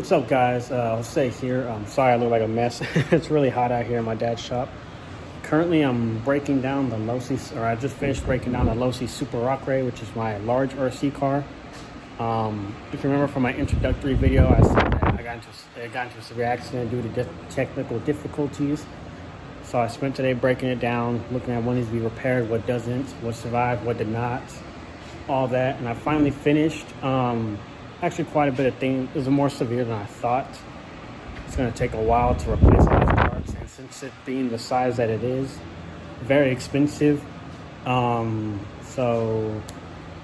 What's up, guys? Jose here. Sorry I look like a mess. It's really hot out here in my dad's shop. Currently, I'm breaking down the Losi, or I just finished breaking down the Losi Super Rock Rey, which is my large RC car. If you remember from my introductory video, I said that I got into a severe accident due to technical difficulties. So I spent today breaking it down, looking at what needs to be repaired, what doesn't, what survived, what did not, all that. And I finally finished. Actually, quite a bit of things. It was more severe than I thought. It's going to take a while to replace all these parts, and since it being the size that it is, very expensive. So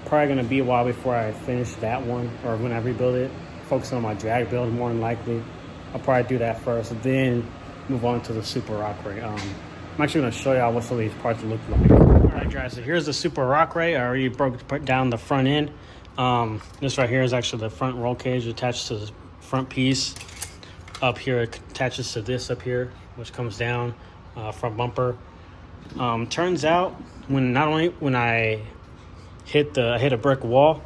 probably going to be a while before I finish that one, or when I rebuild it. Focus on my drag build more than likely. I'll probably do that first, then move on to the Super Rock Rey. I'm actually going to show y'all what some of these parts look like. All right, guys. So here's the Super Rock Rey. I already broke down the front end. This right here is actually the front roll cage attached to the front piece. Up here it attaches to this up here, which comes down, front bumper. Turns out when I hit a brick wall,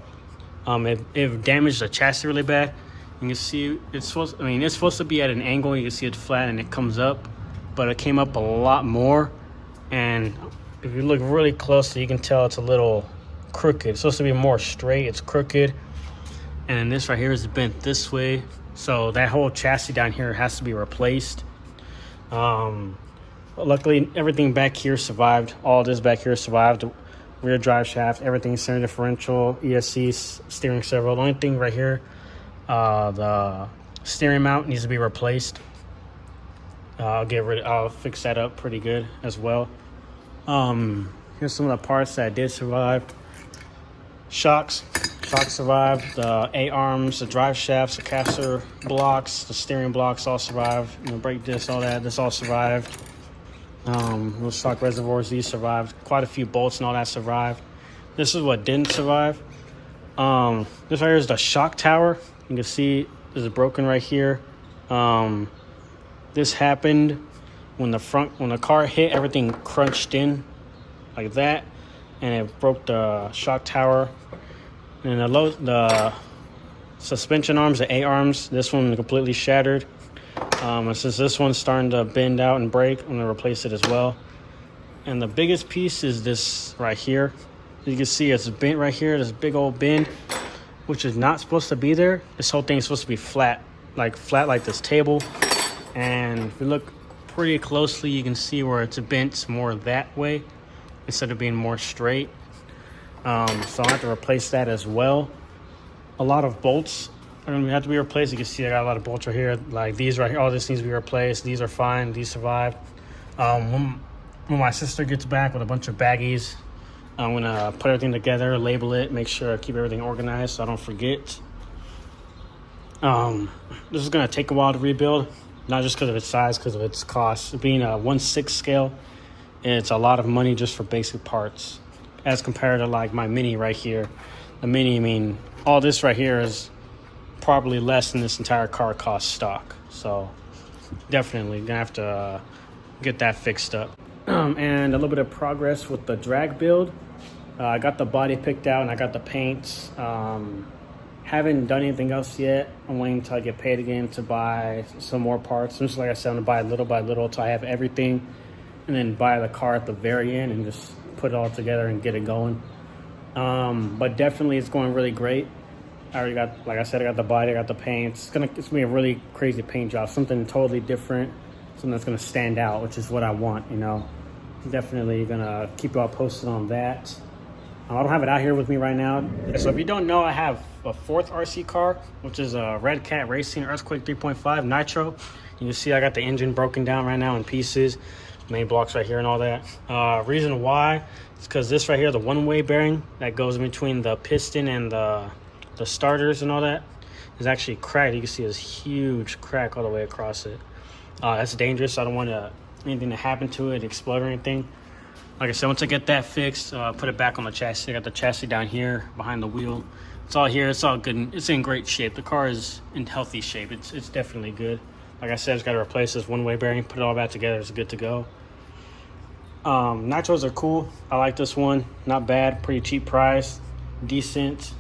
it damaged the chassis really bad. You can see it's supposed to be at an angle. You can see it's flat and it comes up, but it came up a lot more. And if you look really closely, you can tell it's a little crooked. It's supposed to be more straight. It's crooked, and this right here is bent this way, so that whole chassis down here has to be replaced. Luckily everything back here survived. All this back here survived. Rear drive shaft, everything, center differential, ESC, steering servo. The only thing right here, the steering mount needs to be replaced. I'll fix that up pretty good as well. Here's some of the parts that did survive. Shocks survived. The A-arms, the drive shafts, the caster blocks, the steering blocks all survived. Brake discs, all that, this all survived. Those shock reservoirs, these survived. Quite a few bolts and all that survived. This is what didn't survive. This right here is the shock tower. You can see this is broken right here. This happened when the car hit, everything crunched in like that, and it broke the shock tower. And the suspension arms, the A-arms, this one completely shattered. And since this one's starting to bend out and break, I'm going to replace it as well. And the biggest piece is this right here. You can see it's bent right here, this big old bend, which is not supposed to be there. This whole thing is supposed to be flat like this table. And if you look pretty closely, you can see where it's bent more that way instead of being more straight. So I'll have to replace that as well. A lot of bolts are going to have to be replaced. You can see I got a lot of bolts right here. Like these right here, all this needs to be replaced. These are fine. These survived. When my sister gets back with a bunch of baggies, I'm going to put everything together, label it, make sure I keep everything organized so I don't forget. This is going to take a while to rebuild, not just because of its size, because of its cost. Being a 1/6 scale, it's a lot of money just for basic parts, as compared to like my Mini right here. The Mini, all this right here is probably less than this entire car cost stock. So definitely gonna have to get that fixed up. And a little bit of progress with the drag build. I got the body picked out and I got the paints. Haven't done anything else yet. I'm waiting until I get paid again to buy some more parts. Just like I said, I'm gonna buy little by little until I have everything, and then buy the car at the very end and just put it all together and get it going. But definitely it's going really great. I already got, like I said, I got the body, I got the paint. It's gonna be a really crazy paint job, something totally different, something that's gonna stand out, which is what I want, Definitely gonna keep you all posted on that. I don't have it out here with me right now. So if you don't know, I have a fourth RC car, which is a Red Cat Racing Earthquake 3.5 Nitro. You can see I got the engine broken down right now in pieces. Main blocks right here and all that. Reason why is because this right here, the one-way bearing that goes in between the piston and the starters and all that, is actually cracked. You can see this huge crack all the way across it. That's dangerous. I don't want anything to happen to it, explode or anything. Like I said, once I get that fixed, put it back on the chassis. I got the chassis down here behind the wheel. It's all here. It's all good. It's in great shape. The car is in healthy shape. It's definitely good. Like I said, I just got to replace this one-way bearing, put it all back together. It's good to go. Nitros are cool. I like this one. Not bad. Pretty cheap price. Decent.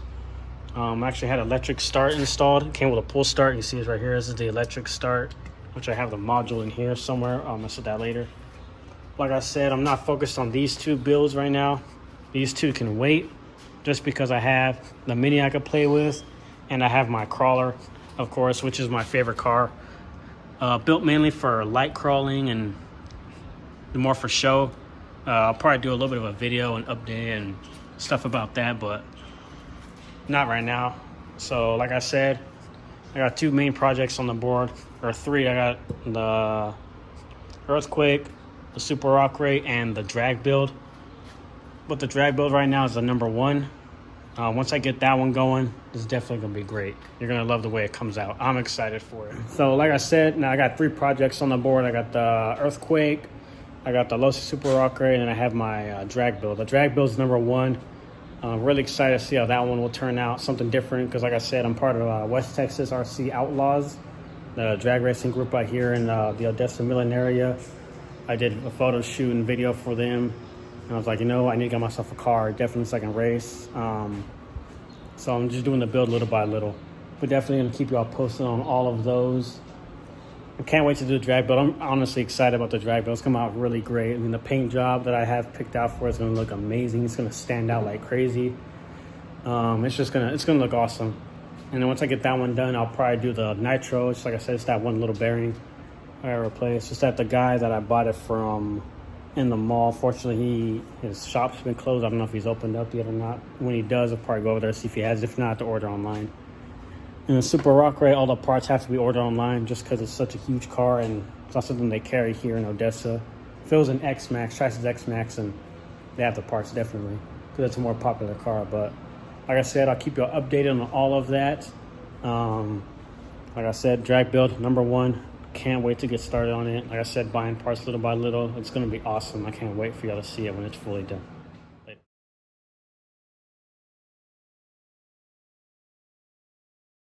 I actually had electric start installed. It came with a pull start. You see it right here. This is the electric start, which I have the module in here somewhere. I'll mess with that later. Like I said, I'm not focused on these two builds right now. These two can wait, just because I have the Mini I could play with, and I have my crawler, of course, which is my favorite car. Built mainly for light crawling and more for show. I'll probably do a little bit of a video and update and stuff about that, but not right now. So like I said, I got two main projects on the board, or three. I got the Earthquake, the Super Rock Rey, and the drag build. But the drag build right now is the number one. Once I get that one going, it's definitely going to be great. You're going to love the way it comes out. I'm excited for it. So like I said, now I got three projects on the board. I got the Earthquake, I got the Losi Super Rock Rey, and then I have my drag build. The drag build is number one. I'm really excited to see how that one will turn out. Something different, because like I said, I'm part of West Texas RC Outlaws, the drag racing group out here in the Odessa, Midland area. I did a photo shoot and video for them. And I was like, you know, I need to get myself a car, definitely so I can race. So I'm just doing the build little by little. But definitely going to keep you all posted on all of those. I can't wait to do the drag build. I'm honestly excited about the drag build. It's come out really great. I mean, the paint job that I have picked out for it is going to look amazing. It's going to stand out like crazy. It's going to look awesome. And then once I get that one done, I'll probably do the nitro. It's like I said, it's that one little bearing I replaced. Just that the guy that I bought it from in the mall, fortunately, his shop's been closed. I don't know if he's opened up yet or not. When he does, I'll probably go over there, see if he has. If not, I have to order online. And the Super Rock Rey, all the parts have to be ordered online just because it's such a huge car and it's not something they carry here in Odessa. If it was an X-Max, Trice's X-Max, and they have the parts definitely because it's a more popular car. But like I said, I'll keep you updated on all of that. Like I said, drag build number one. Can't wait to get started on it. Like I said, buying parts little by little. It's going to be awesome. I can't wait for y'all to see it when it's fully done.